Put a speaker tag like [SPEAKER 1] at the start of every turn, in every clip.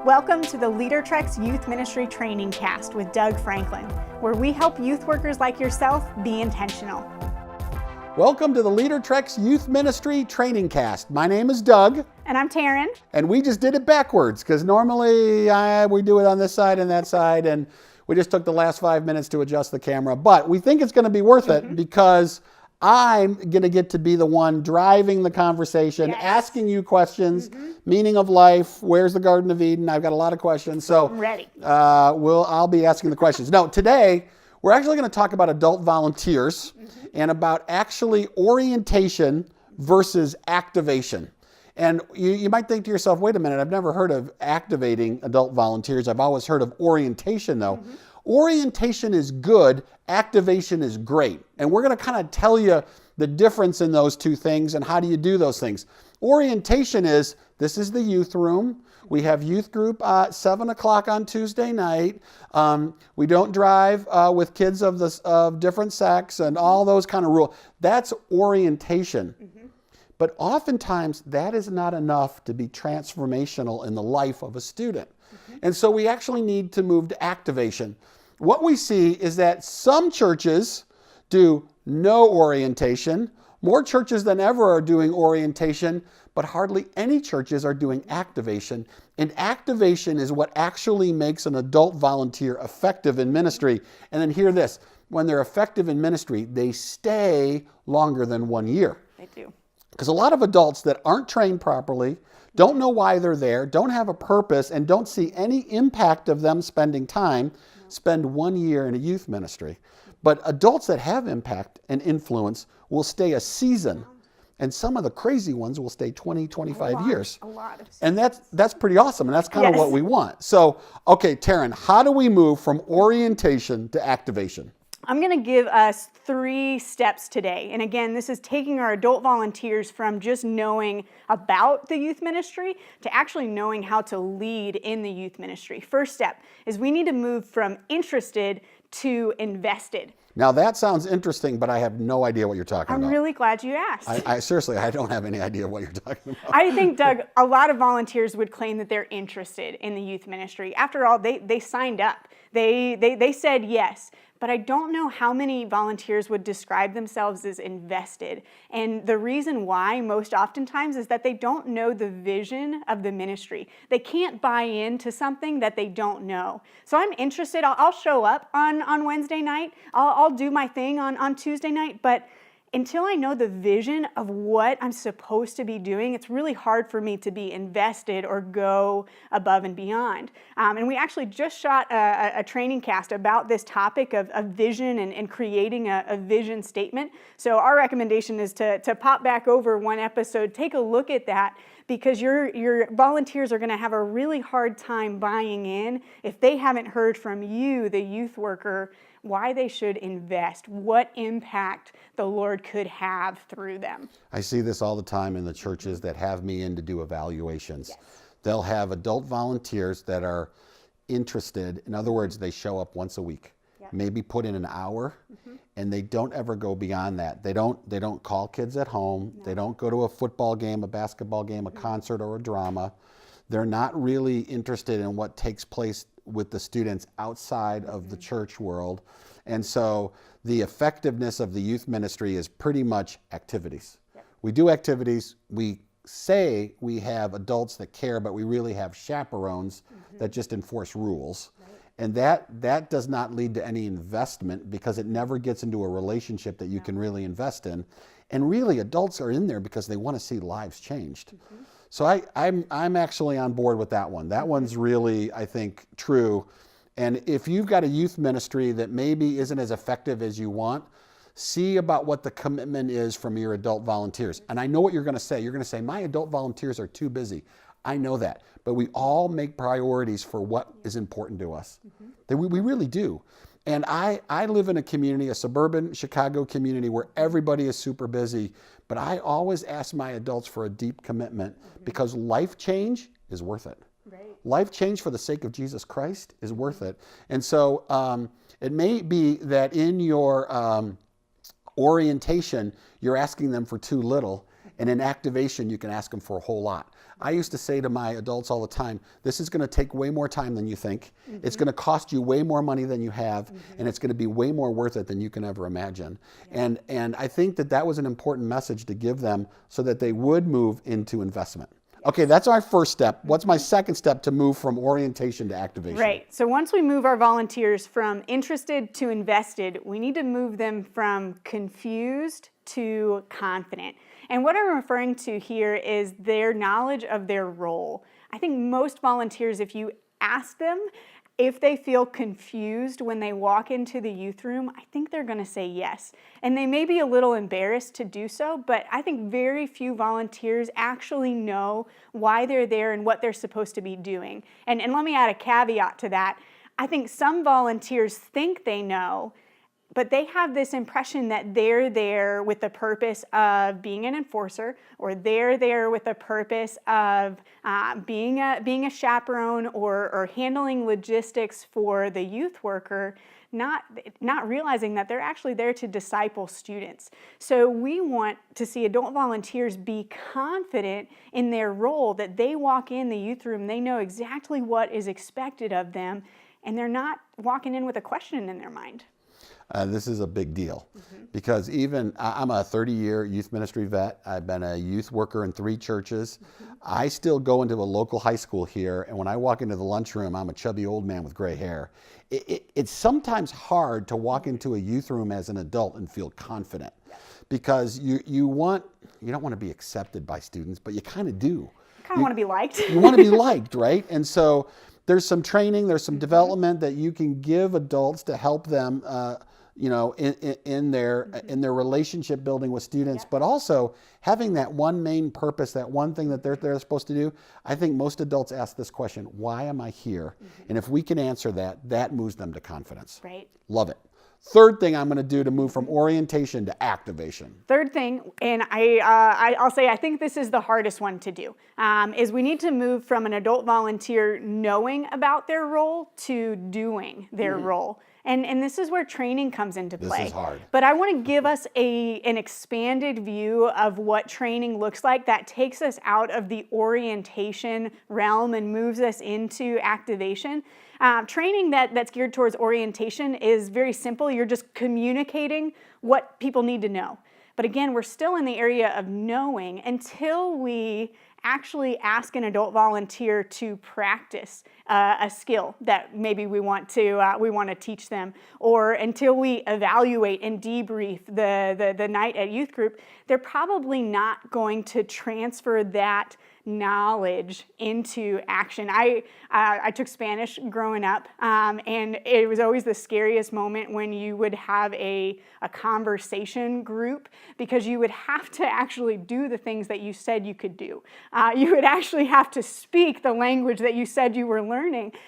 [SPEAKER 1] Welcome to the LeaderTreks Youth Ministry Trainingcast with Doug Franklin, where we help youth workers like yourself be intentional.
[SPEAKER 2] Welcome to the LeaderTreks Youth Ministry Trainingcast. My name is Doug.
[SPEAKER 1] And I'm Taryn.
[SPEAKER 2] And we just did it backwards because normally we do it on this side and that side, and we just took the last 5 minutes to adjust the camera. But we think it's going to be worth it because I'm going to get to be the one driving the conversation, asking you questions, meaning of life, where's the Garden of Eden? I've got a lot of questions. So
[SPEAKER 1] I'm ready.
[SPEAKER 2] I'll be asking the questions. No, today we're actually going to talk about adult volunteers and about actually orientation versus activation. And you might think to yourself, wait a minute, I've never heard of activating adult volunteers. I've always heard of orientation though. Orientation is good, activation is great. And we're going to kind of tell you the difference in those two things and how do you do those things. Orientation is, this is the youth room. We have youth group at 7 o'clock on Tuesday night. We don't drive with kids of different sex and all those kind of rules. That's orientation. But oftentimes that is not enough to be transformational in the life of a student. And so we actually need to move to activation. What we see is that some churches do no orientation. More churches than ever are doing orientation, but hardly any churches are doing activation. And activation is what actually makes an adult volunteer effective in ministry. And then hear this, when they're effective in ministry, they stay longer than 1 year.
[SPEAKER 1] They do.
[SPEAKER 2] Because a lot of adults that aren't trained properly, don't know why they're there, don't have a purpose, and don't see any impact of them spending time, spend 1 year in a youth ministry. But adults that have impact and influence will stay a season. And some of the crazy ones will stay 20, 25 years.
[SPEAKER 1] A lot.
[SPEAKER 2] And that's pretty awesome. And that's kind of what we want. So, okay, Taryn, how do we move from orientation to activation?
[SPEAKER 1] I'm going to give us 3 steps today. And again, this is taking our adult volunteers from just knowing about the youth ministry to actually knowing how to lead in the youth ministry. First step is we need to move from interested to invested.
[SPEAKER 2] Now that sounds interesting, but I have no idea what you're talking about.
[SPEAKER 1] I'm really glad you asked.
[SPEAKER 2] Seriously, I don't have any idea what you're talking about.
[SPEAKER 1] I think, Doug, a lot of volunteers would claim that they're interested in the youth ministry. After all, they signed up. They said yes. But I don't know how many volunteers would describe themselves as invested. And the reason why, most oftentimes, is that they don't know the vision of the ministry. They can't buy into something that they don't know. So I'm interested. I'll show up on Wednesday night. I'll do my thing on Tuesday night. But until I know the vision of what I'm supposed to be doing, it's really hard for me to be invested or go above and beyond. And we actually just shot a training cast about this topic of vision and creating a vision statement. So our recommendation is to pop back over one episode, take a look at that, because your volunteers are going to have a really hard time buying in if they haven't heard from you, the youth worker, why they should invest, what impact the Lord could have through them.
[SPEAKER 2] I see this all the time in the churches that have me in to do evaluations. They'll have adult volunteers that are interested. In other words, they show up once a week, maybe put in an hour, and they don't ever go beyond that. They don't call kids at home. They don't go to a football game, a basketball game, a concert, or a drama. They're not really interested in what takes place with the students outside of the church world. And so the effectiveness of the youth ministry is pretty much activities. We do activities. We say we have adults that care, but we really have chaperones that just enforce rules. And that does not lead to any investment because it never gets into a relationship that you can really invest in. And really, adults are in there because they want to see lives changed. So I'm actually on board with that one. That one's really, I think, true. And if you've got a youth ministry that maybe isn't as effective as you want, see about what the commitment is from your adult volunteers. And I know what you're going to say. You're going to say, my adult volunteers are too busy. I know that. But we all make priorities for what is important to us. We really do. And I live in a community, a suburban Chicago community where everybody is super busy, but I always ask my adults for a deep commitment because life change is worth it. Life change for the sake of Jesus Christ is worth it. And so it may be that in your orientation, you're asking them for too little. And in activation, you can ask them for a whole lot. I used to say to my adults all the time, this is going to take way more time than you think. It's going to cost you way more money than you have, and it's going to be way more worth it than you can ever imagine. And I think that was an important message to give them so that they would move into investment. Okay, that's our first step. What's my second step to move from orientation to activation?
[SPEAKER 1] Right. So once we move our volunteers from interested to invested, we need to move them from confused to confident. And what I'm referring to here is their knowledge of their role. I think most volunteers, if you ask them if they feel confused when they walk into the youth room, I think they're going to say yes. And they may be a little embarrassed to do so, but I think very few volunteers actually know why they're there and what they're supposed to be doing. And let me add a caveat to that. I think some volunteers think they know, but they have this impression that they're there with the purpose of being an enforcer, or they're there with the purpose of being a chaperone or handling logistics for the youth worker, not realizing that they're actually there to disciple students. So we want to see adult volunteers be confident in their role, that they walk in the youth room, they know exactly what is expected of them, and they're not walking in with a question in their mind.
[SPEAKER 2] This is a big deal because I'm a 30-year youth ministry vet. I've been a youth worker in 3 churches. I still go into a local high school here, and when I walk into the lunchroom, I'm a chubby old man with gray hair. It's sometimes hard to walk into a youth room as an adult and feel confident because you don't want to be accepted by students, but you kind of do.
[SPEAKER 1] You kind of want to be liked.
[SPEAKER 2] You want to be liked, right? And so there's some training, there's some development that you can give adults to help them in their relationship building with students, but also having that one main purpose, that one thing that they're supposed to do. I think most adults ask this question, why am I here? And if we can answer that moves them to confidence.
[SPEAKER 1] Right.
[SPEAKER 2] Love it. Third thing I'm going to do to move from orientation to activation.
[SPEAKER 1] Third thing, and I'll say I think this is the hardest one to do, is we need to move from an adult volunteer knowing about their role to doing their role. And this is where training comes into play.
[SPEAKER 2] This is hard.
[SPEAKER 1] But I want to give us an expanded view of what training looks like that takes us out of the orientation realm and moves us into activation. Training that's geared towards orientation is very simple. You're just communicating what people need to know. But again, we're still in the area of knowing until we actually ask an adult volunteer to practice a skill that maybe we want to teach them, or until we evaluate and debrief the night at youth group. They're probably not going to transfer that knowledge into action. I took Spanish growing up, and it was always the scariest moment when you would have a conversation group, because you would have to actually do the things that you said you could do. You would actually have to speak the language that you said you were learning.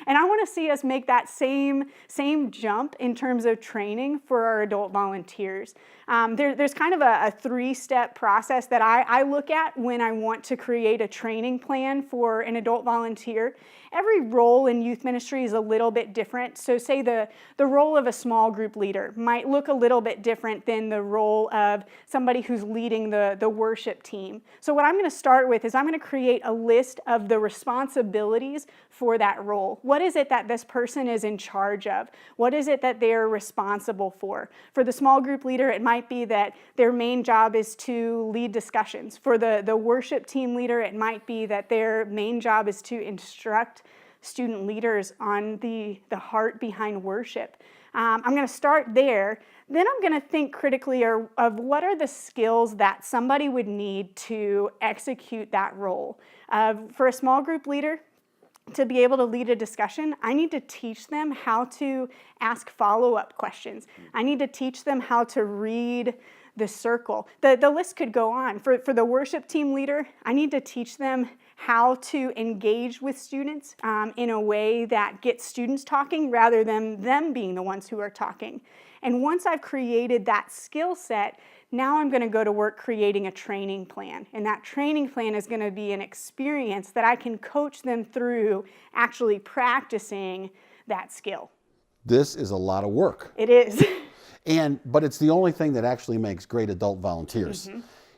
[SPEAKER 1] And I want to see us make that same jump in terms of training for our adult volunteers. There's kind of a 3-step process that I look at when I want to create a training plan for an adult volunteer. Every role in youth ministry is a little bit different. So say the role of a small group leader might look a little bit different than the role of somebody who's leading the worship team. So what I'm going to start with is I'm going to create a list of the responsibilities for that role. What is it that this person is in charge of? What is it that they're responsible for? For the small group leader, it might be that their main job is to lead discussions. For the worship team leader, it might be that their main job is to instruct student leaders on the heart behind worship. I'm going to start there. Then I'm going to think critically of what are the skills that somebody would need to execute that role. For a small group leader, to be able to lead a discussion, I need to teach them how to ask follow-up questions. I need to teach them how to read the circle. The list could go on. For the worship team leader, I need to teach them how to engage with students in a way that gets students talking rather than them being the ones who are talking. And once I've created that skill set, now I'm going to go to work creating a training plan. And that training plan is going to be an experience that I can coach them through actually practicing that skill.
[SPEAKER 2] This is a lot of work.
[SPEAKER 1] It is.
[SPEAKER 2] But it's the only thing that actually makes great adult volunteers.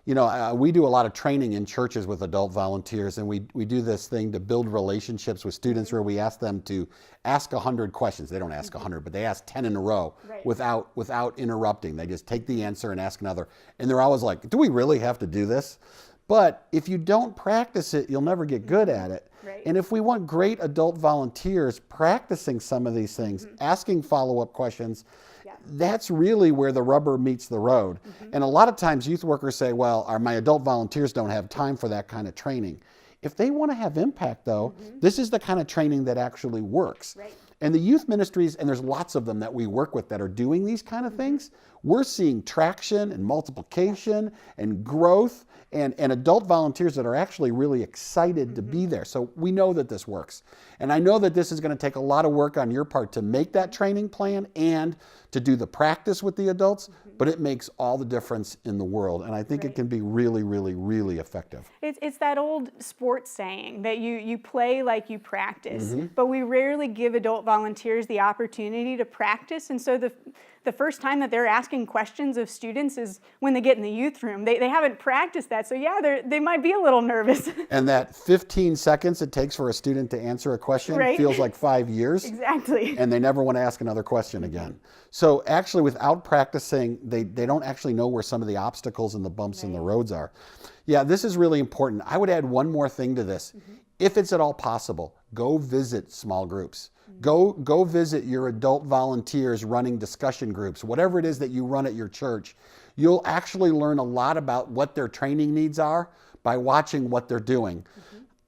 [SPEAKER 2] We do a lot of training in churches with adult volunteers, and we do this thing to build relationships with students where we ask them to ask 100 questions. They don't ask 100, but they ask 10 in a row without interrupting. They just take the answer and ask another. And they're always like, do we really have to do this? But if you don't practice it, you'll never get good at it.
[SPEAKER 1] Right.
[SPEAKER 2] And if we want great adult volunteers practicing some of these things, asking follow-up questions, that's really where the rubber meets the road. And a lot of times youth workers say, well, my adult volunteers don't have time for that kind of training. If they want to have impact, though, this is the kind of training that actually works.
[SPEAKER 1] Right.
[SPEAKER 2] And the youth ministries, and there's lots of them that we work with that are doing these kind of things, we're seeing traction and multiplication and growth and adult volunteers that are actually really excited to be there. So we know that this works. And I know that this is going to take a lot of work on your part to make that training plan and to do the practice with the adults, but it makes all the difference in the world. And I think it can be really, really, really effective.
[SPEAKER 1] It's that old sports saying that you play like you practice, but we rarely give adult volunteers the opportunity to practice. And so the first time that they're asking questions of students is when they get in the youth room. They haven't practiced that, so they might be a little nervous.
[SPEAKER 2] And that 15 seconds it takes for a student to answer a question feels like 5 years.
[SPEAKER 1] Exactly.
[SPEAKER 2] And they never want to ask another question again. So actually, without practicing, they don't actually know where some of the obstacles and the bumps in the roads are. Yeah, this is really important. I would add one more thing to this. If it's at all possible, go visit small groups. Go visit your adult volunteers running discussion groups, whatever it is that you run at your church. You'll actually learn a lot about what their training needs are by watching what they're doing.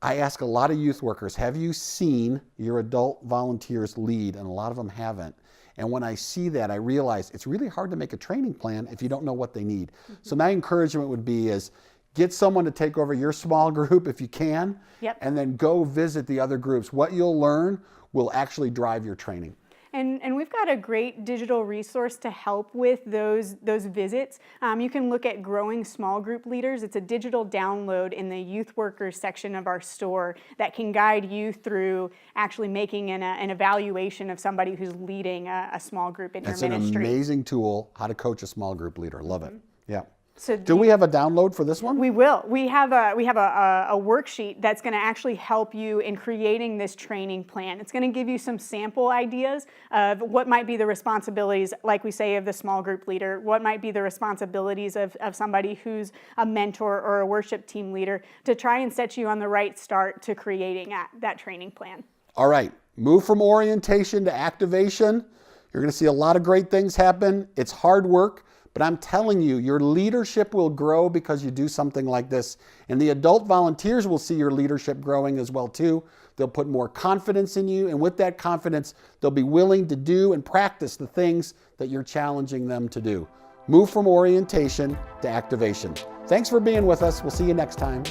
[SPEAKER 2] I ask a lot of youth workers, have you seen your adult volunteers lead? And a lot of them haven't. And when I see that, I realize it's really hard to make a training plan if you don't know what they need. So my encouragement would be is get someone to take over your small group if you can, and then go visit the other groups. What you'll learn will actually drive your training.
[SPEAKER 1] And we've got a great digital resource to help with those visits. You can look at Growing Small Group Leaders. It's a digital download in the youth workers section of our store that can guide you through actually making an evaluation of somebody who's leading a small group in your ministry.
[SPEAKER 2] It's an amazing tool, how to coach a small group leader. Love it. Yeah.
[SPEAKER 1] So
[SPEAKER 2] do we have a download for this one?
[SPEAKER 1] We will. We have a worksheet that's going to actually help you in creating this training plan. It's going to give you some sample ideas of what might be the responsibilities, like we say, of the small group leader, what might be the responsibilities of somebody who's a mentor or a worship team leader, to try and set you on the right start to creating that training plan.
[SPEAKER 2] All right. Move from orientation to activation. You're going to see a lot of great things happen. It's hard work. But I'm telling you, your leadership will grow because you do something like this. And the adult volunteers will see your leadership growing as well too. They'll put more confidence in you. And with that confidence, they'll be willing to do and practice the things that you're challenging them to do. Move from orientation to activation. Thanks for being with us. We'll see you next time.